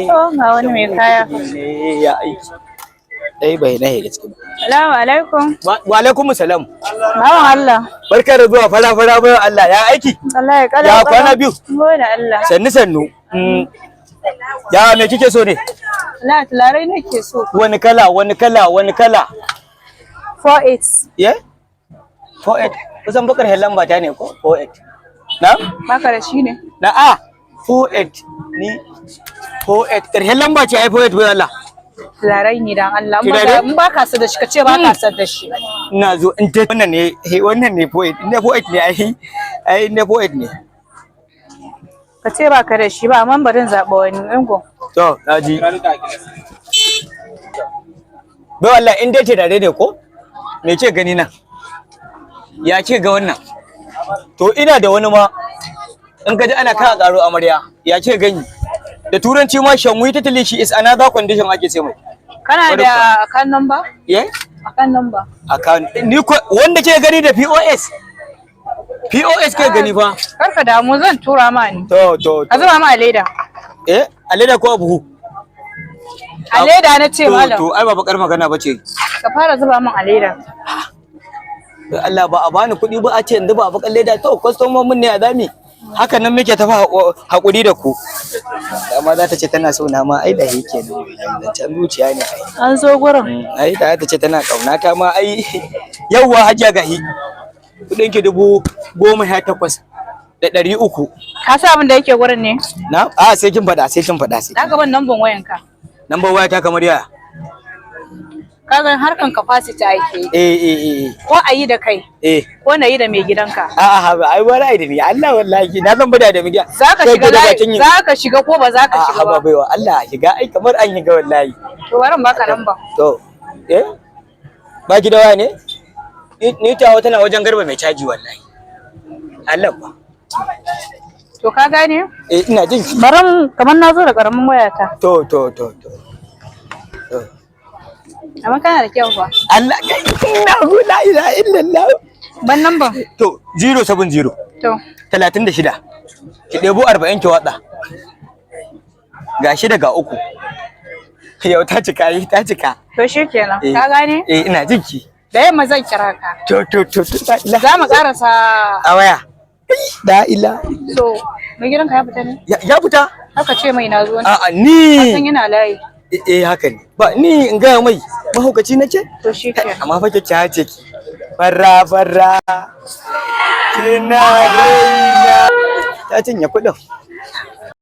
ga wani mai kaya. Ya aiki. Bai na gaske ba. Assalamu alaikum. Wa alaikum salam. Bawan Allah. Barka da zuwa fara bayan Allah ya aiki. Allah ya kala. Ya kwana biyu. Gode Allah. Sannu. Ya me kike so ne? Allah tularai nake so. Wani kala? 48. Yeah? 48. Kusan bakar helan ba ta ne ko? 48. Na? Baka da shi ne? Na 48 ni 48 karshen lamba ce ai 48 bai Allah. Tularai ne dan Allah. In ba ka sa da shi ka ce ba ka sa da shi. Ina zo in ta wannan ne 48. Ne 48 ne ai ne 48 ne. Ka ce ba ka da shi ba amma barin zaɓa wani ingo. To, naji. Bai Allah in dai ce da ne ko? Me ce gani nan? Ya ce ga wannan? To ina da wani ma in ka ji ana ka karo amarya ya ce gani. Da turanci ma shanwi ta talishi is another condition ake ce mai. Kana da account number? Yeah? Account number. Account ni wanda ke gani da POS. POS ke gani fa. Karka damu zan tura ma ni. To. Ka zuba ma a leda. A leda ko a buhu? A leda na ce malam. To ai ba bakar magana bace. Ka fara zuba min a leda. Allah ba a bani kuɗi ba a ce yanzu ba bakar leda to kwastomomin ne a zami. Haka nan muke tafi hakuri da ku. Amma za ta ce tana so na ma ai da yake nan. Can zuciya ne ai. An zo gurin. Ai da ta ce tana kauna ta ma ai yawwa hajiya gahi. Kudin ki 18,300. Ka sa abin da yake gurin ne? Na? Sai kin faɗa. Na gaban namban wayanka. Namban waya ta kamar ya? Ka ga harkan capacity ake. Ko a yi da kai. Ko na yi da mai gidanka. Ai wala ai da ni Allah wallahi na zan bada da mai gida. Za ka shiga ko ba za ka shiga ba? Baiwa Allah shiga ai kamar an shiga wallahi. To bari baka namba. To. Ba ki da waya ne? Ni tawo tana wajen garba mai caji wallahi. Allah ba. To ka gane? Ina jin ki. Baran kamar na zo da karamin wayata. To. Amma kana da kyau fa. Allah kai ina la ilaha illallah. Ban namba. To 070. To 36. Ki debo 40 ki watsa. Gashi daga 3. Yau ta cika. To shikenan. Ka gane? Ina jin ki. Da yamma zan kira ka. To. Za mu karasa a waya. Da ila. So, mai gidanka ya fita ne? Ya fita? Haka ce mai na zo ne. A'a ni. San yana layi. Haka ne. Ba ni in ga mai mahaukaci nake? To shikenan. Amma fa kyakkyawa ce ki. Farra. Kina raina. Ta cinye kuɗin.